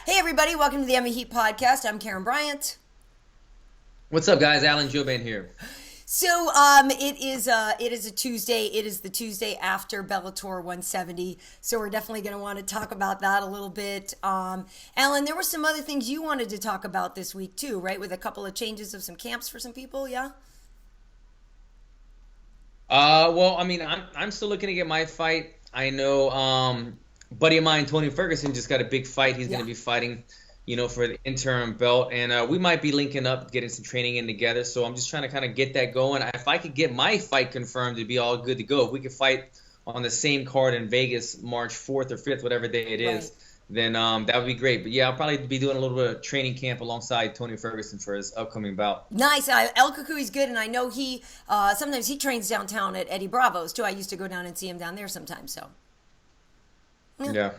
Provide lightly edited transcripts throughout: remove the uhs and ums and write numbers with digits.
Hey everybody, welcome to the H.E.A.T podcast. I'm Karyn Bryant. What's up, guys? Alan Joban here. So it is a Tuesday. It is the Tuesday after Bellator 170. So we're definitely going to want to talk about that a little bit. Alan, there were some other things you wanted to talk about this week too, right? With a couple of changes of some camps for some people, yeah? Well, I mean, I'm still looking to get my fight. I know, buddy of mine, Tony Ferguson, just got a big fight. He's going to be fighting, for the interim belt, and we might be linking up, getting some training in together. So I'm just trying to kind of get that going. If I could get my fight confirmed, it'd be all good to go. If we could fight on the same card in Vegas, March 4th or 5th, whatever day it is, then that would be great. But yeah, I'll probably be doing a little bit of training camp alongside Tony Ferguson for his upcoming bout. Nice. El Cucuy's good, and I know he sometimes he trains downtown at Eddie Bravo's too. I used to go down and see him down there sometimes. So yeah,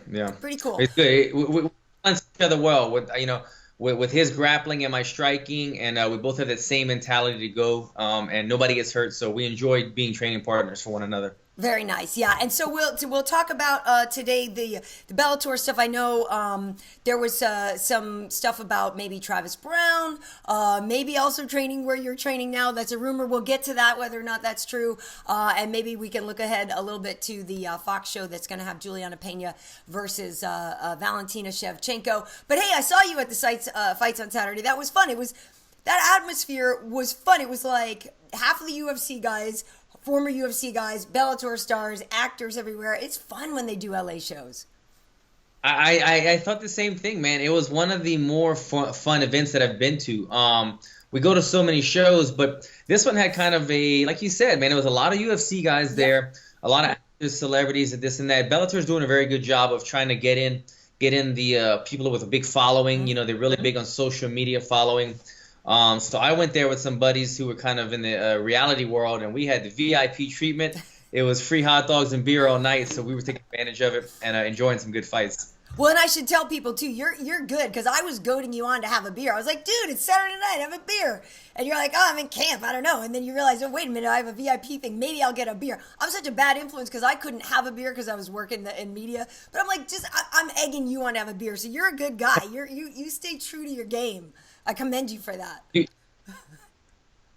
pretty cool. It's good. We balance each other well with his grappling and my striking, and we both have that same mentality to go, and nobody gets hurt. So we enjoy being training partners for one another. Very nice, yeah. And so we'll talk about today the Bellator stuff. I know there was some stuff about maybe Travis Browne, maybe also training where you're training now. That's a rumor. We'll get to that, whether or not that's true. And maybe we can look ahead a little bit to the Fox show that's going to have Julianna Pena versus Valentina Shevchenko. But hey, I saw you at the fights on Saturday. That was fun. That atmosphere was fun. It was like half of the UFC guys, former UFC guys, Bellator stars, actors everywhere. It's fun when they do LA shows. I thought the same thing, man. It was one of the more fun events that I've been to. We go to so many shows, but this one had kind of like you said, man, it was a lot of UFC guys there, a lot of actors, celebrities, and this and that. Bellator's doing a very good job of trying to get in the people with a big following. They're really big on social media following. So I went there with some buddies who were kind of in the reality world, and we had the VIP treatment. It was free hot dogs and beer all night, so we were taking advantage of it and enjoying some good fights. Well, and I should tell people, too, you're good, because I was goading you on to have a beer. I was like, dude, it's Saturday night, have a beer. And you're like, oh, I'm in camp, I don't know. And then you realize, oh, wait a minute, I have a VIP thing. Maybe I'll get a beer. I'm such a bad influence because I couldn't have a beer because I was working in media. But I'm like, I'm egging you on to have a beer. So you're a good guy. You stay true to your game. I commend you for that.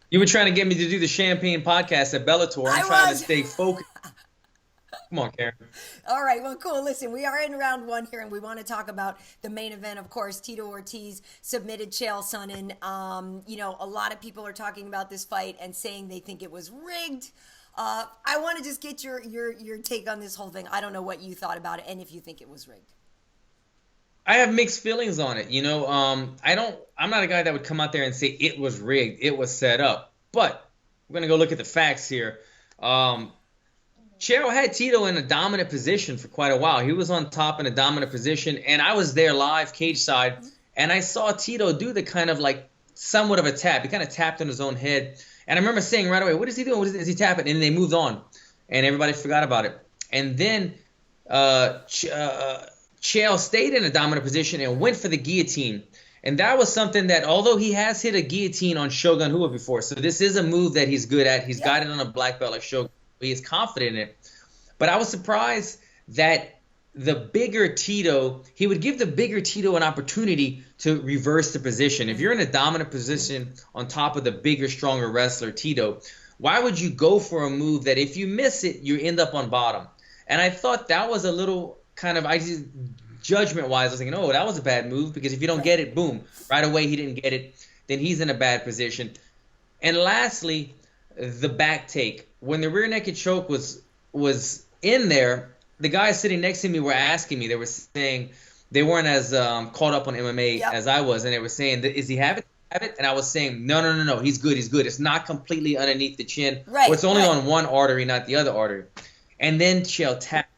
You were trying to get me to do the Champagne podcast at Bellator. I'm trying to stay focused. Come on, Karyn. All right, well, cool. Listen, we are in round one here, and we want to talk about the main event. Of course, Tito Ortiz submitted Chael Sonnen. A lot of people are talking about this fight and saying they think it was rigged. I want to just get your take on this whole thing. I don't know what you thought about it and if you think it was rigged. I have mixed feelings on it. I'm not a guy that would come out there and say it was rigged, it was set up. But we're going to go look at the facts here. Chael had Tito in a dominant position for quite a while. He was on top in a dominant position, and I was there live, cage side, and I saw Tito do the kind of like somewhat of a tap. He kind of tapped on his own head. And I remember saying right away, what is he doing? What is he tapping? And they moved on, and everybody forgot about it. And then Chael stayed in a dominant position and went for the guillotine. And that was something that, although he has hit a guillotine on Shogun Rua before, so this is a move that he's good at. He's got it on a black belt like Shogun. He is confident in it. But I was surprised that the bigger Tito, he would give the bigger Tito an opportunity to reverse the position. If you're in a dominant position on top of the bigger, stronger wrestler, Tito, why would you go for a move that if you miss it, you end up on bottom? And I thought that was a little kind of judgment-wise, I was thinking, oh, that was a bad move because if you don't get it, boom, right away he didn't get it, then he's in a bad position. And lastly, the back take. When the rear naked choke was in there, the guys sitting next to me were asking me, they were saying they weren't as caught up on MMA as I was, and they were saying, is he have it? And I was saying, no, he's good. It's not completely underneath the chin. Right, or it's only on one artery, not the other artery. And then Chael tapped,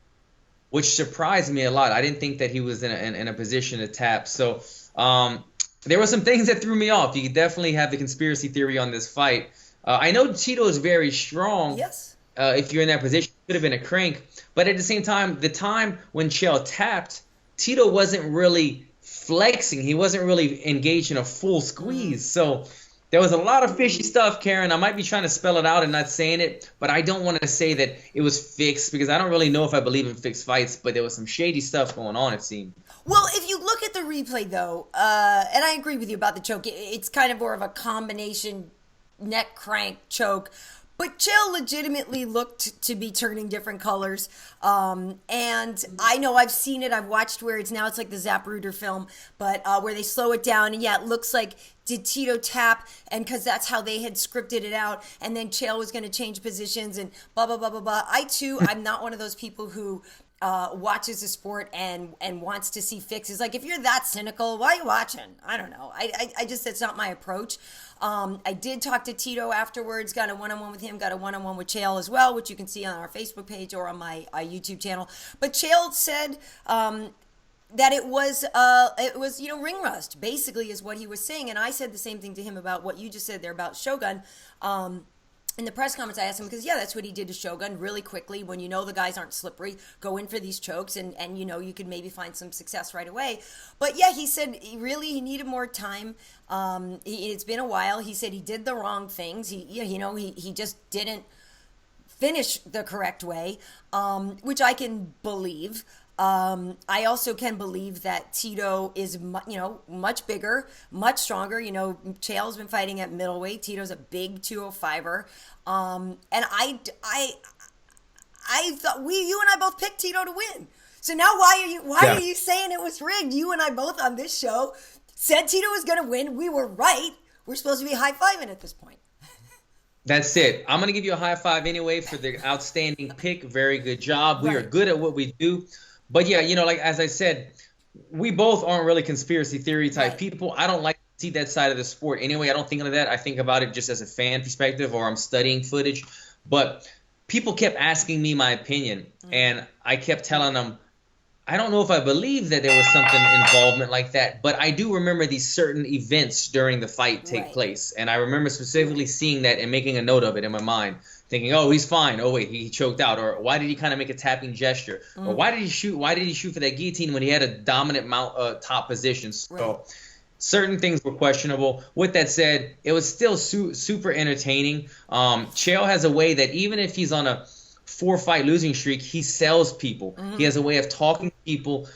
which surprised me a lot. I didn't think that he was in a position to tap. So there were some things that threw me off. You could definitely have the conspiracy theory on this fight. I know Tito is very strong. Yes. If you're in that position, it could have been a crank. But at the same time, the time when Chael tapped, Tito wasn't really flexing. He wasn't really engaged in a full squeeze. So there was a lot of fishy stuff, Karyn. I might be trying to spell it out and not saying it, but I don't want to say that it was fixed because I don't really know if I believe in fixed fights, but there was some shady stuff going on, it seemed. Well, if you look at at the replay, though, and I agree with you about the choke. It's kind of more of a combination neck crank choke. But Chael legitimately looked to be turning different colors. And I know I've seen it. I've watched where it's like the Zapruder film, but where they slow it down. And yeah, it looks like, did Tito tap? And because that's how they had scripted it out. And then Chael was going to change positions and blah, blah, blah, blah, blah. I'm not one of those people who watches the sport and wants to see fixes. Like, if you're that cynical, why are you watching? I don't know. I just, that's not my approach. I did talk to Tito afterwards, got a one-on-one with him, got a one-on-one with Chael as well, which you can see on our Facebook page or on my YouTube channel. But Chael said that it was ring rust, basically, is what he was saying. And I said the same thing to him about what you just said there about Shogun. In the press conference, I asked him, because, yeah, that's what he did to Shogun really quickly. When you know the guys aren't slippery, go in for these chokes, and you could maybe find some success right away. But, yeah, he said he needed more time. It's been a while. He said he did the wrong things. He just didn't finish the correct way, which I can believe. I also can believe that Tito is, much bigger, much stronger. Chael's been fighting at middleweight. Tito's a big 205er. And I thought you and I both picked Tito to win. So now why are you saying it was rigged? You and I both on this show said Tito was going to win. We were right. We're supposed to be high-fiving at this point. That's it. I'm going to give you a high five anyway for the outstanding pick. Very good job. We are good at what we do. But yeah, like as I said, we both aren't really conspiracy theory type people. I don't like to see that side of the sport anyway. I don't think of that. I think about it just as a fan perspective, or I'm studying footage. But people kept asking me my opinion, and I kept telling them, I don't know if I believe that there was something involvement like that, but I do remember these certain events during the fight take place. And I remember specifically seeing that and making a note of it in my mind, thinking, oh, he's fine. Oh, wait, he choked out. Or why did he kind of make a tapping gesture? Or why did he shoot? Why did he shoot for that guillotine when he had a dominant top position? So certain things were questionable. With that said, it was still super entertaining. Chael has a way that even if he's on a 4-fight losing streak, he sells people. He has a way of talking to people,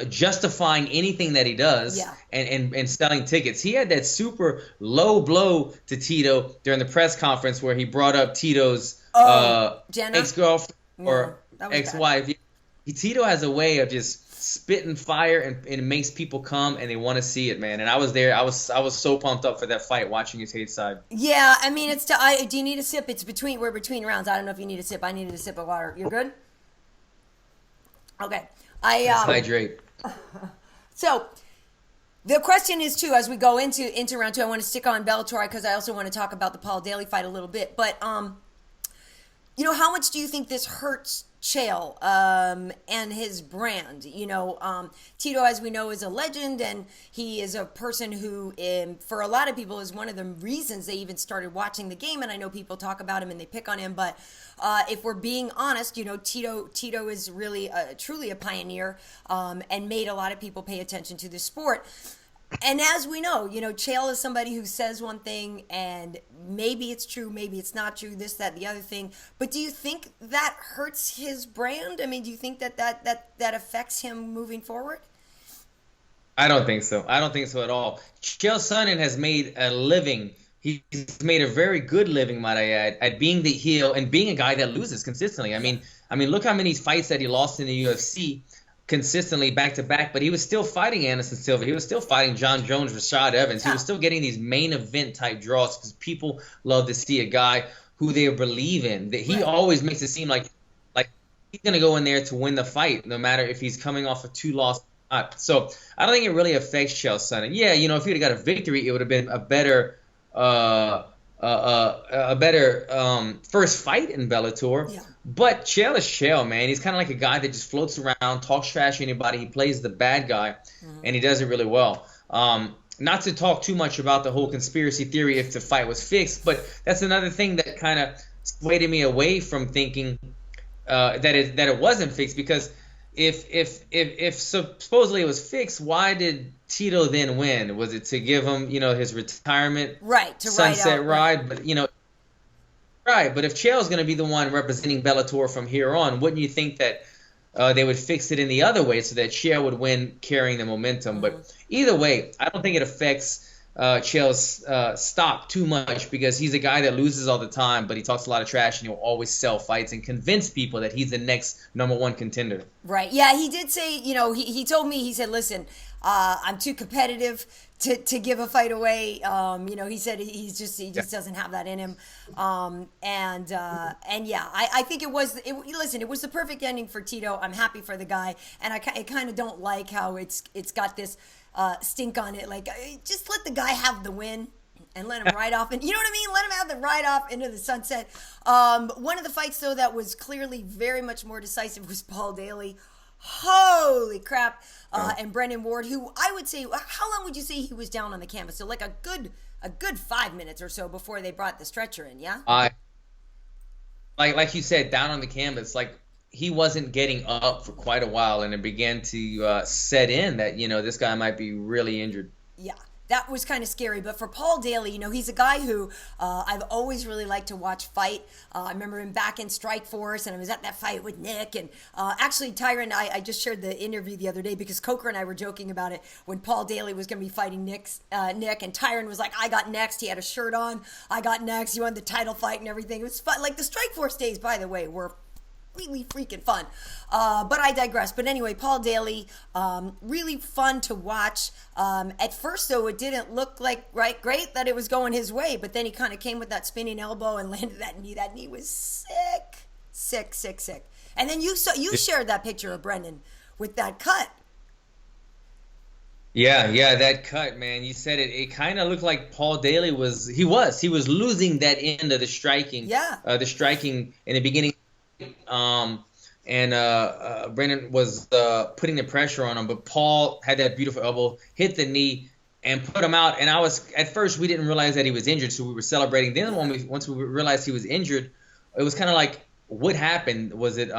justifying anything that he does, and selling tickets. He had that super low blow to Tito during the press conference where he brought up Tito's ex-girlfriend or ex-wife. Tito has a way of just spitting fire, and it makes people come and they want to see it, man. And I was there. I was so pumped up for that fight, watching his hate side. Yeah, I mean, do you need a sip? We're between rounds. I don't know if you need a sip. I needed a sip of water. You're good? Okay. Hydrate. So the question is, too, as we go into round 2, I want to stick on Bellator because I also want to talk about the Paul Daley fight a little bit. But how much do you think this hurts Chael and his brand? Tito, as we know, is a legend, and he is a person who, for a lot of people, is one of the reasons they even started watching the game. And I know people talk about him and they pick on him, but if we're being honest, Tito is really truly a pioneer and made a lot of people pay attention to the sport. And as we know, Chael is somebody who says one thing and maybe it's true, maybe it's not true, this, that, the other thing. But do you think that hurts his brand? I mean, do you think that affects him moving forward? I don't think so. I don't think so at all. Chael Sonnen has made a living. He's made a very good living, might I add, at being the heel and being a guy that loses consistently. I mean, look how many fights that he lost in the UFC. Consistently back to back, but he was still fighting Anderson Silva. He was still fighting John Jones, Rashad Evans. He was still getting these main event type draws because people love to see a guy who they believe in. That he always makes it seem like he's gonna go in there to win the fight, no matter if he's coming off of 2 losses. So I don't think it really affects Chael Sonnen. Yeah, if he would have got a victory, it would have been a better first fight in Bellator. Yeah. But Chael is Chael, man. He's kind of like a guy that just floats around, talks trash to anybody. He plays the bad guy, and he does it really well. Not to talk too much about the whole conspiracy theory if the fight was fixed, but that's another thing that kind of swayed me away from thinking that it wasn't fixed. Because if supposedly it was fixed, why did Tito then win? Was it to give him his retirement sunset ride? But Right, but if Chael's going to be the one representing Bellator from here on, wouldn't you think that they would fix it in the other way so that Chael would win carrying the momentum. But either way, I don't think it affects Chael's stock too much because he's a guy that loses all the time, but he talks a lot of trash and he'll always sell fights and convince people that he's the next #1 contender. Right. Yeah, he did say, he told me, he said, listen, I'm too competitive to give a fight away. He said he just doesn't have that in him. And yeah, I think it was the perfect ending for Tito. I'm happy for the guy. And I kind of don't like how it's got this stink on it. Like, just let the guy have the win and let him ride off. And you know what I mean? Let him have the ride off into the sunset. One of the fights, though, that was clearly very much more decisive was Paul Daley. Holy crap. And Brennan Ward, who I would say, how long would you say he was down on the canvas? So like a good 5 minutes or so before they brought the stretcher in, yeah? Like you said, down on the canvas, like he wasn't getting up for quite a while, and it began to set in that, this guy might be really injured. Yeah. That was kind of scary. But for Paul Daley, he's a guy who I've always really liked to watch fight. I remember him back in Strikeforce, and I was at that fight with Nick. And actually, Tyron, I just shared the interview the other day because Coker and I were joking about it when Paul Daley was going to be fighting Nick. And Tyron was like, I got next. He had a shirt on. I got next. He won the title fight and everything. It was fun. Like the Strikeforce days, by the way, were really freaking fun. But I digress. But anyway, Paul Daley, really fun to watch. At first, though, it didn't look like great that it was going his way. But then he kind of came with that spinning elbow and landed that knee. That knee was sick. And then you shared that picture of Brennan with that cut. Yeah, that cut, man. You said it. It kind of looked like Paul Daley was losing that end of the striking. Yeah. The striking in the beginning. Brennan was putting the pressure on him, but Paul had that beautiful elbow, hit the knee, and put him out. And at first we didn't realize that he was injured, so we were celebrating. Then once we realized he was injured, it was kind of like, what happened? Was it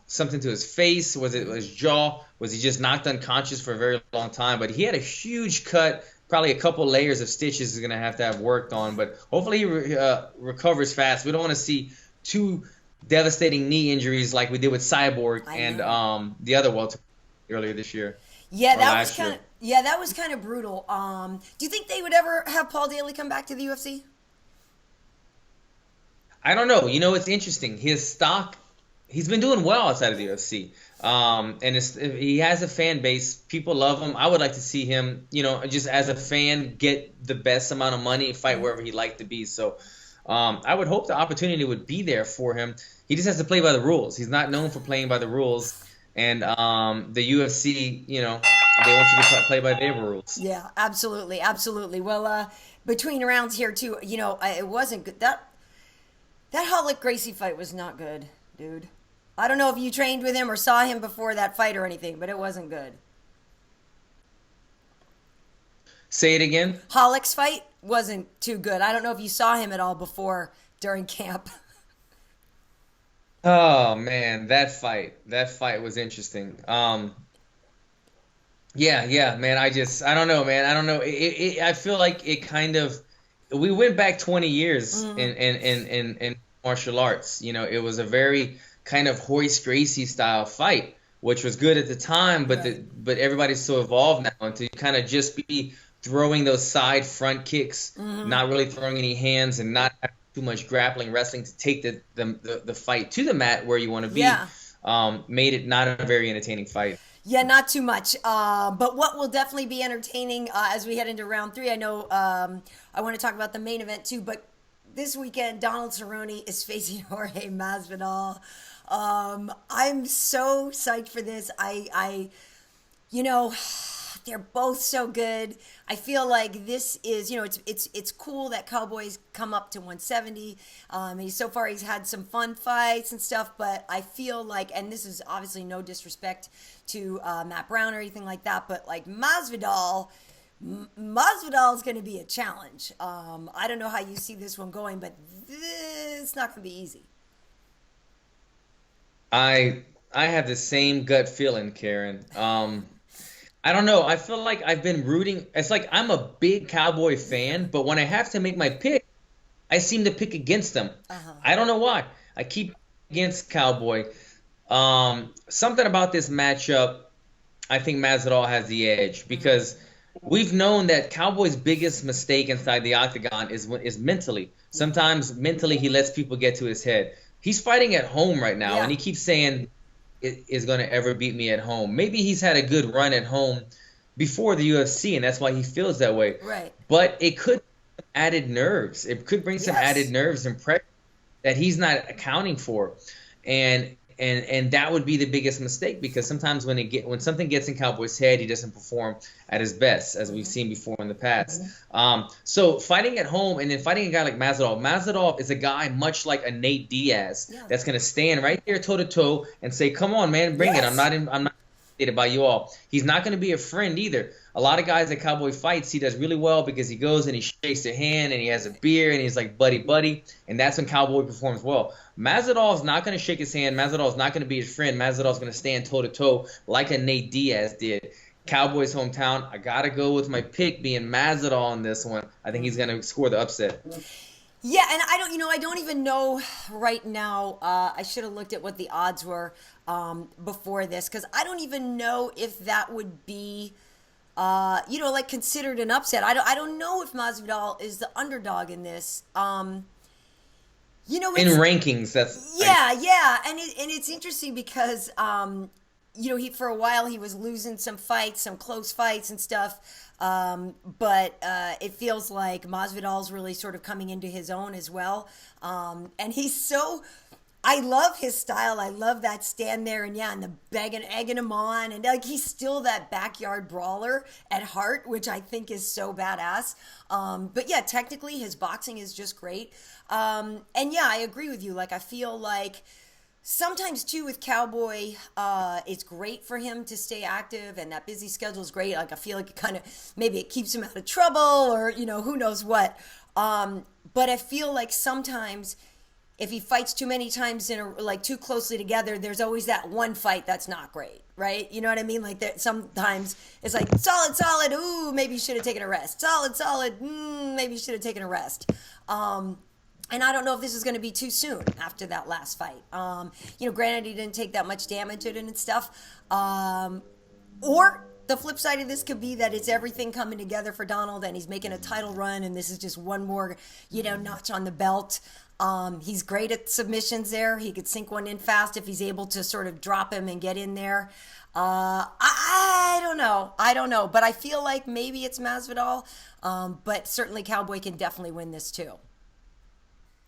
something to his face? Was it his jaw? Was he just knocked unconscious for a very long time? But he had a huge cut. Probably a couple layers of stitches he's going to have worked on, but hopefully he recovers fast. We don't want to see two devastating knee injuries like we did with Cyborg and the other welter earlier this year. Yeah, that was kind of brutal. Do you think they would ever have Paul Daley come back to the UFC? I don't know. It's interesting. His stock, he's been doing well outside of the UFC. And he has a fan base. People love him. I would like to see him, just as a fan, get the best amount of money and fight wherever he'd like to be. So I would hope the opportunity would be there for him. He just has to play by the rules. He's not known for playing by the rules. And the UFC, they want you to play by their rules. Yeah, absolutely. Well, between rounds here, too, it wasn't good. That Hollick Gracie fight was not good, dude. I don't know if you trained with him or saw him before that fight or anything, but it wasn't good. Say it again? Hollick's fight wasn't too good. I don't know if you saw him at all before during camp. Oh, man, that fight was interesting. Yeah, man, I don't know, man. I don't know. I feel like it kind of, we went back 20 years in martial arts. It was a very kind of Royce Gracie style fight, which was good at the time, but everybody's so evolved now, and to kind of just be throwing those side front kicks, not really throwing any hands, and not having too much grappling wrestling to take the fight to the mat where you want to be, made it not a very entertaining fight. Yeah, not too much. But what will definitely be entertaining as we head into round 3, I know I want to talk about the main event too, but this weekend, Donald Cerrone is facing Jorge Masvidal. I'm so psyched for this. They're both so good. I feel like this is, it's cool that Cowboy's come up to 170. So far he's had some fun fights and stuff, but I feel like, and this is obviously no disrespect to Matt Browne or anything like that, but like Masvidal is going to be a challenge. I don't know how you see this one going, but it's not going to be easy. I have the same gut feeling, Karyn. I don't know. I feel like I've been rooting. It's like I'm a big Cowboy fan, but when I have to make my pick, I seem to pick against them. I don't know why. I keep against Cowboy. Something about this matchup, I think Masvidal has the edge because we've known that Cowboy's biggest mistake inside the octagon is mentally. Sometimes mentally he lets people get to his head. He's fighting at home right now, and he keeps saying is going to ever beat me at home. Maybe he's had a good run at home before the UFC, and that's why he feels that way. Right. But it could added nerves. It could bring some added nerves and pressure that he's not accounting for, and that would be the biggest mistake because sometimes when something gets in Cowboy's head, he doesn't perform at his best, as we've seen before in the past. So fighting at home and then fighting a guy like Masvidal. Masvidal is a guy much like a Nate Diaz that's going to stand right there toe to toe and say, "Come on, man, bring it. I'm not intimidated by you all." He's not going to be a friend either. A lot of guys that Cowboy fights, he does really well because he goes and he shakes their hand and he has a beer and he's like buddy, and that's when Cowboy performs well. Masvidal is not going to shake his hand. Masvidal is not going to be his friend. Masvidal is going to stand toe-to-toe like a Nate Diaz did. Cowboy's hometown, I got to go with my pick being Masvidal on this one. I think he's going to score the upset. Yeah, and I don't even know right now. I should have looked at what the odds were before this because I don't even know if that would be like considered an upset. I don't know if Masvidal is the underdog in this. In rankings, that's and it's interesting because he for a while he was losing some fights, some close fights and stuff, but it feels like Masvidal's really sort of coming into his own as well, and I love his style. I love that stand there and the egging him on, and like he's still that backyard brawler at heart, which I think is so badass. But technically his boxing is just great. I agree with you. Like I feel like sometimes too with Cowboy, it's great for him to stay active, and that busy schedule is great. Like I feel like maybe it keeps him out of trouble, or who knows what. But I feel like sometimes if he fights too many times too closely together, there's always that one fight that's not great, right? You know what I mean? Like that sometimes it's like solid, ooh, maybe you should have taken a rest. Solid, maybe you should have taken a rest. And I don't know if this is going to be too soon after that last fight. Granted, he didn't take that much damage to it and stuff. Or the flip side of this could be that it's everything coming together for Donald and he's making a title run and this is just one more, notch on the belt. He's great at submissions there. He could sink one in fast if he's able to sort of drop him and get in there. I don't know. But I feel like maybe it's Masvidal. But certainly Cowboy can definitely win this too.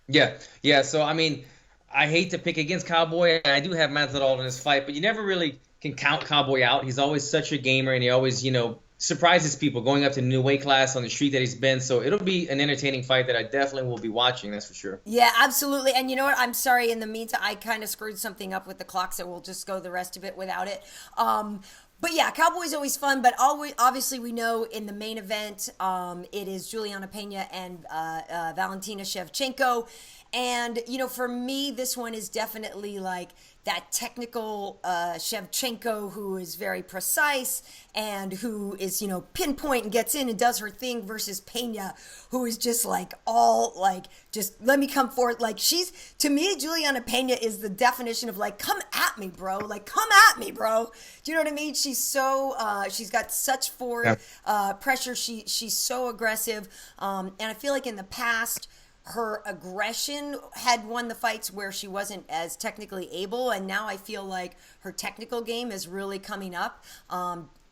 Yeah. So, I mean, I hate to pick against Cowboy. I do have Masvidal in this fight, but you never really can count Cowboy out. He's always such a gamer, and he always, surprises people going up to new weight class on the street that he's been. So it'll be an entertaining fight that I definitely will be watching, that's for sure. Yeah, absolutely. And you know what? I'm sorry. In the meantime, I kind of screwed something up with the clock, so we'll just go the rest of it without it. But yeah, Cowboy's always fun, but obviously we know in the main event, it is Julianna Pena and Valentina Shevchenko. And, for me, this one is definitely like that technical Shevchenko who is very precise and who is, pinpoint and gets in and does her thing versus Pena, who is just like just let me come forward. Like to me, Julianna Pena is the definition of like, come at me, bro. Like, come at me, bro. Do you know what I mean? She's so, she's got such forward pressure. She's so aggressive. And I feel like in the past, her aggression had won the fights where she wasn't as technically able, and now I feel like her technical game is really coming up.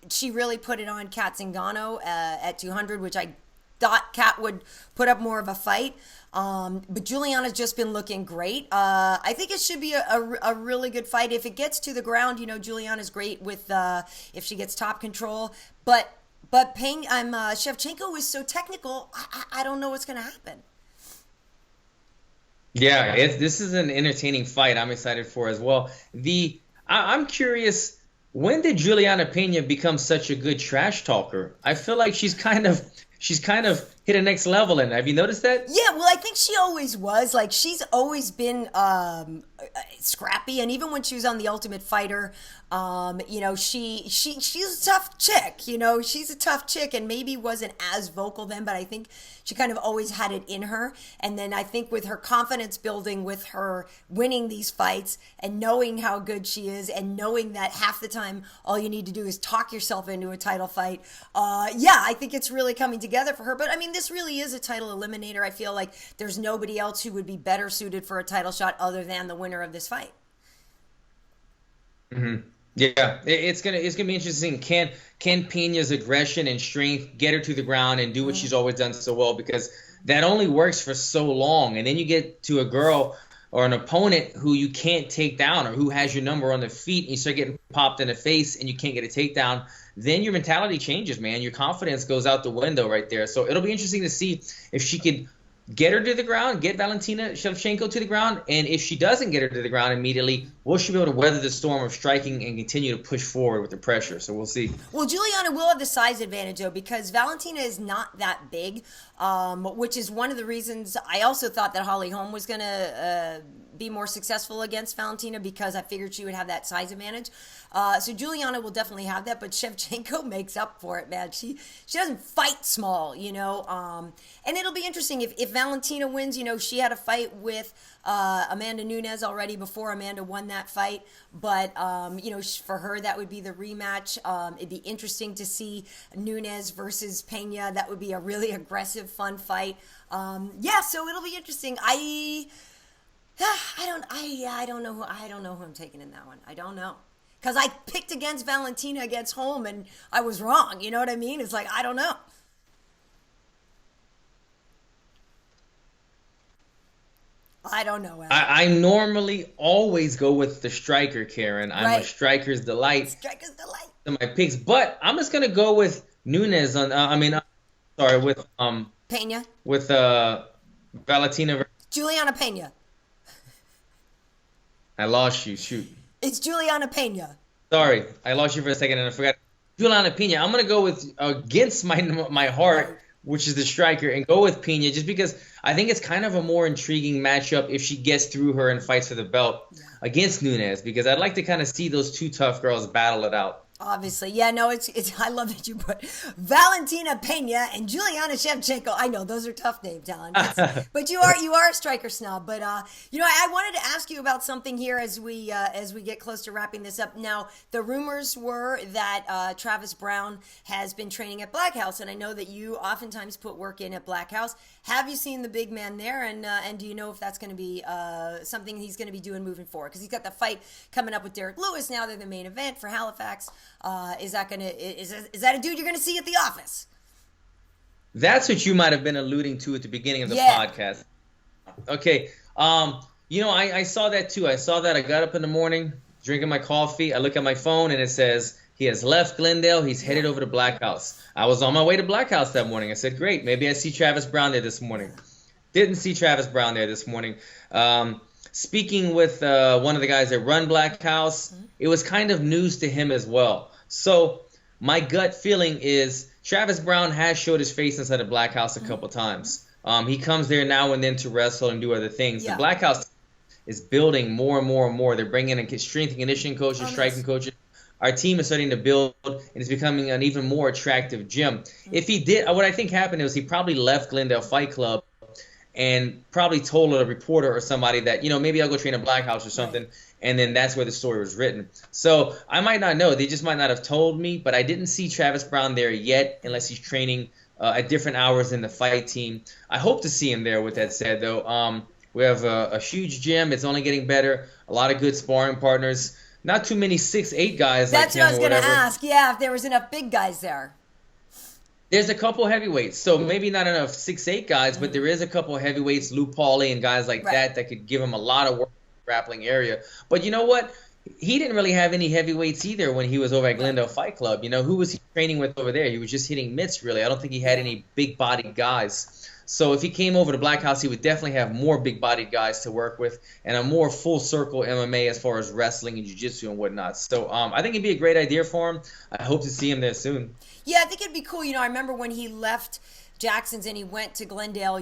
She really put it on Kat Zingano at 200, which I thought Kat would put up more of a fight. But Juliana's just been looking great. I think it should be a really good fight. If it gets to the ground, Juliana's great with if she gets top control. But Shevchenko is so technical, I don't know what's going to happen. Yeah, this is an entertaining fight. I'm excited for as well. I'm curious, when did Julianna Pena become such a good trash talker? I feel like she's kind of hit a next level in. Have you noticed that? Yeah, well, I think she always was. Like, she's always been scrappy, and even when she was on The Ultimate Fighter, you know, she's a tough chick. You know, she's a tough chick, and maybe wasn't as vocal then, but I think she kind of always had it in her. And then I think with her confidence building, with her winning these fights, and knowing how good she is, and knowing that half the time all you need to do is talk yourself into a title fight, yeah, I think it's really coming together for her. But I mean, this really is a title eliminator. I feel like there's nobody else who would be better suited for a title shot other than the winner of this fight. Mm-hmm. Yeah, it's gonna be interesting. Can Pena's aggression and strength get her to the ground and do what she's always done so well? Because that only works for so long, and then you get to a girl or an opponent who you can't take down, or who has your number on the feet, and you start getting popped in the face and you can't get a takedown. Then your mentality changes, man. Your confidence goes out the window right there. So it'll be interesting to see if she could get her to the ground, get Valentina Shevchenko to the ground, and if she doesn't get her to the ground immediately, will she be able to weather the storm of striking and continue to push forward with the pressure? So we'll see. Well, Julianna will have the size advantage, though, because Valentina is not that big, which is one of the reasons I also thought that Holly Holm was going to be more successful against Valentina, because I figured she would have that size advantage. So Julianna will definitely have that, but Shevchenko makes up for it, man. She doesn't fight small, you know. And it'll be interesting if Valentina wins. You know, she had a fight with Amanda Nunes already before Amanda won that fight. But, you know, for her, that would be the rematch. It'd be interesting to see Nunes versus Pena. That would be a really aggressive, fun fight. Yeah, so it'll be interesting. I don't know who I'm taking in that one. I don't know. Because I picked against Valentina against Holm, and I was wrong. You know what I mean? It's like, I don't know. I don't know. I normally always go with the striker, Karyn. I'm a striker's delight. Striker's delight. In my picks, but I'm just gonna go with Nunes on. With Pena. With Valentina. Julianna Pena. I lost you. Shoot. It's Julianna Pena. Sorry, I lost you for a second and I forgot. Julianna Pena. I'm gonna go with against my heart, which is the striker, and go with Pena just because I think it's kind of a more intriguing matchup if she gets through her and fights for the belt against Nunes, because I'd like to kind of see those two tough girls battle it out. Obviously, yeah, no, it's. I love that you put Valentina Pena and Julianna Shevchenko. I know those are tough names, Alan, but you are a striker snob. But you know, I wanted to ask you about something here as we get close to wrapping this up. Now, the rumors were that Travis Browne has been training at Black House, and I know that you oftentimes put work in at Black House. Have you seen the big man there, and do you know if that's going to be something he's going to be doing moving forward? Because he's got the fight coming up with Derek Lewis now. They're the main event for Halifax. Is that a dude you're gonna see at the office? That's what you might have been alluding to at the beginning of the podcast. Okay. You know, I saw that too. I saw that. I got up in the morning, drinking my coffee. I look at my phone and it says he has left Glendale. He's headed over to Black House. I was on my way to Black House that morning. I said, great, maybe I see Travis Browne there this morning. Didn't see Travis Browne there this morning. Speaking with one of the guys that run Black House, it was kind of news to him as well. So my gut feeling is Travis Browne has showed his face inside of Black House a couple times. He comes there now and then to wrestle and do other things. The Black House is building more and more and more. They're bringing in strength and conditioning coaches, striking coaches. Our team is starting to build, and it's becoming an even more attractive gym. If he did, what I think happened is he probably left Glendale Fight Club and probably told a reporter or somebody that, you know, maybe I'll go train at Black House or something, and then that's where the story was written. So I might not know. They just might not have told me, but I didn't see Travis Browne there yet unless he's training at different hours in the fight team. I hope to see him there. With that said, though, we have a huge gym. It's only getting better. A lot of good sparring partners. Not too many 6'8" guys. That's like what I was going to ask. Yeah, if there was enough big guys there. There's a couple heavyweights, so maybe not enough 6'8" guys, but there is a couple heavyweights, Lou Pauly and guys like that could give him a lot of work in the grappling area. But you know what? He didn't really have any heavyweights either when he was over at Glendale Fight Club. You know, who was he training with over there? He was just hitting mitts, really. I don't think he had any big-bodied guys. So if he came over to Black House, he would definitely have more big-bodied guys to work with and a more full-circle MMA as far as wrestling and jiu-jitsu and whatnot. So I think it'd be a great idea for him. I hope to see him there soon. Yeah, I think it'd be cool. You know, I remember when he left Jackson's and he went to Glendale,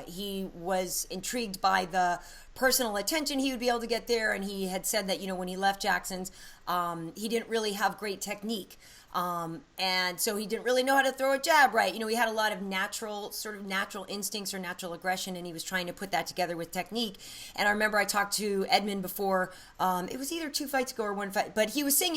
he was intrigued by the personal attention he would be able to get there. And he had said that, when he left Jackson's, he didn't really have great technique. And so he didn't really know how to throw a jab right. He had a lot of natural instincts or natural aggression, and he was trying to put that together with technique. And I remember I talked to Edmund before, it was either 2 fights ago or 1 fight, but he was saying,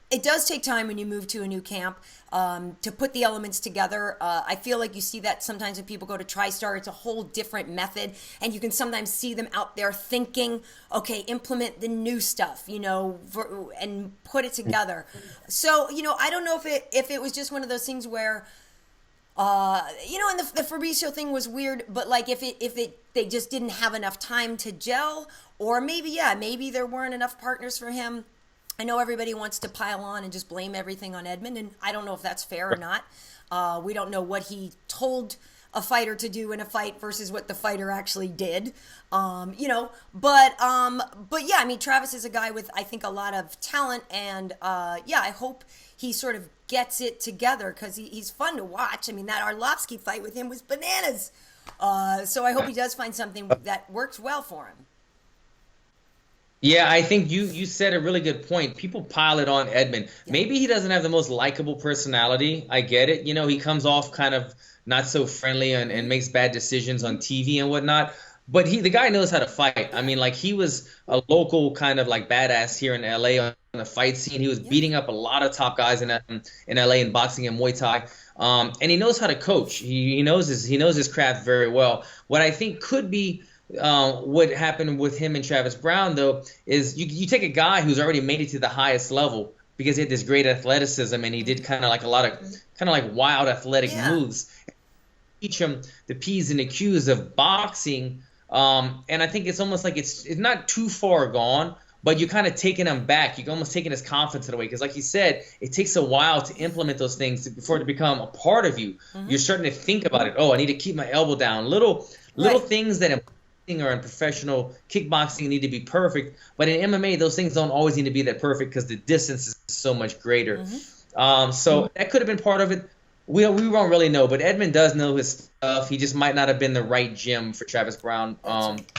it does take time when you move to a new camp, to put the elements together. I feel like you see that sometimes when people go to TriStar, it's a whole different method, and you can sometimes see them out there thinking, okay, implement the new stuff, and put it together. So, I don't know if it was just one of those things where, and the Fabricio thing was weird, but like if they just didn't have enough time to gel, or maybe there weren't enough partners for him. I know everybody wants to pile on and just blame everything on Edmund, and I don't know if that's fair or not. We don't know what he told a fighter to do in a fight versus what the fighter actually did. But yeah, I mean, Travis is a guy with, I think, a lot of talent, and I hope he sort of gets it together, because he's fun to watch. I mean, that Arlovsky fight with him was bananas. So I hope he does find something that works well for him. Yeah, I think you said a really good point. People pile it on Edmund. Yeah. Maybe he doesn't have the most likable personality. I get it. He comes off kind of not so friendly and makes bad decisions on TV and whatnot. But the guy knows how to fight. I mean, like, he was a local kind of like badass here in LA on the fight scene. He was beating up a lot of top guys in LA in boxing and Muay Thai. And he knows how to coach. He knows his craft very well. What I think could be what happened with him and Travis Browne, though, is you take a guy who's already made it to the highest level because he had this great athleticism, and he did kind of like a lot of kind of like wild athletic moves. Teach him the P's and the Q's of boxing, and I think it's almost like it's not too far gone, but you're kind of taking him back. You're almost taking his confidence away, because, like you said, it takes a while to implement those things before it to become a part of you. Mm-hmm. You're starting to think about it. Oh, I need to keep my elbow down. Little things that or in professional kickboxing need to be perfect, but in MMA those things don't always need to be that perfect because the distance is so much greater. So that could have been part of it. We won't really know, but Edmund does know his stuff. He just might not have been the right gym for Travis Browne.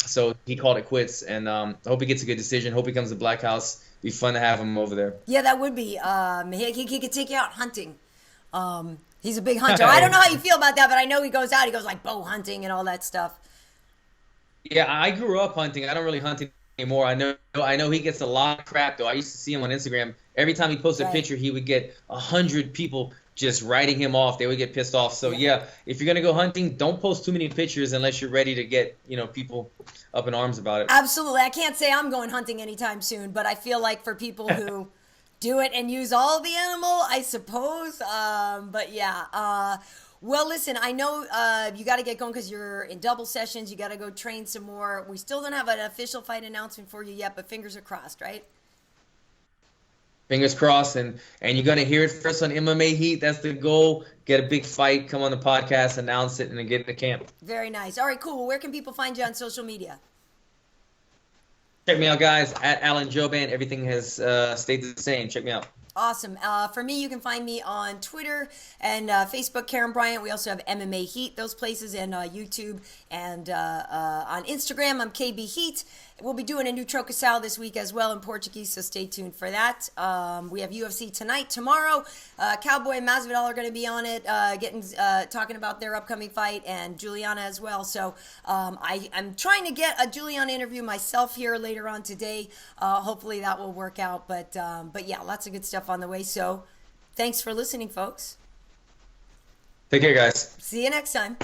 So he called it quits, and I hope he gets a good decision. Hope he comes to Black House. Be fun to have him over there. Yeah, that would be. He could take you out hunting. He's a big hunter. I don't know how you feel about that, but I know he goes out. He goes like bow hunting and all that stuff. Yeah, I grew up hunting. I don't really hunt anymore. I know he gets a lot of crap, though. I used to see him on Instagram. Every time he posted a picture, he would get 100 people just writing him off. They would get pissed off. So yeah, if you're gonna go hunting, don't post too many pictures unless you're ready to get people up in arms about it. Absolutely. I can't say I'm going hunting anytime soon, but I feel like for people who do it and use all the animal, I suppose. But yeah. Well, listen, I know you got to get going because you're in double sessions. You got to go train some more. We still don't have an official fight announcement for you yet, but fingers are crossed, right? Fingers crossed, and you're going to hear it first on MMA Heat. That's the goal. Get a big fight, come on the podcast, announce it, and then get into camp. Very nice. All right, cool. Where can people find you on social media? Check me out, guys, at Alan Joban. Everything has stayed the same. Check me out. Awesome. For me, you can find me on Twitter and Facebook, Karyn Bryant. We also have MMA Heat, those places, and YouTube. And on Instagram, I'm KB Heat. We'll be doing a new Trocasal this week as well in Português, so stay tuned for that. We have UFC tonight, tomorrow. Cowboy and Masvidal are going to be on it, talking about their upcoming fight, and Julianna as well. So I'm trying to get a Julianna interview myself here later on today. Hopefully that will work out. But yeah, lots of good stuff on the way. So thanks for listening, folks. Take care, guys. See you next time.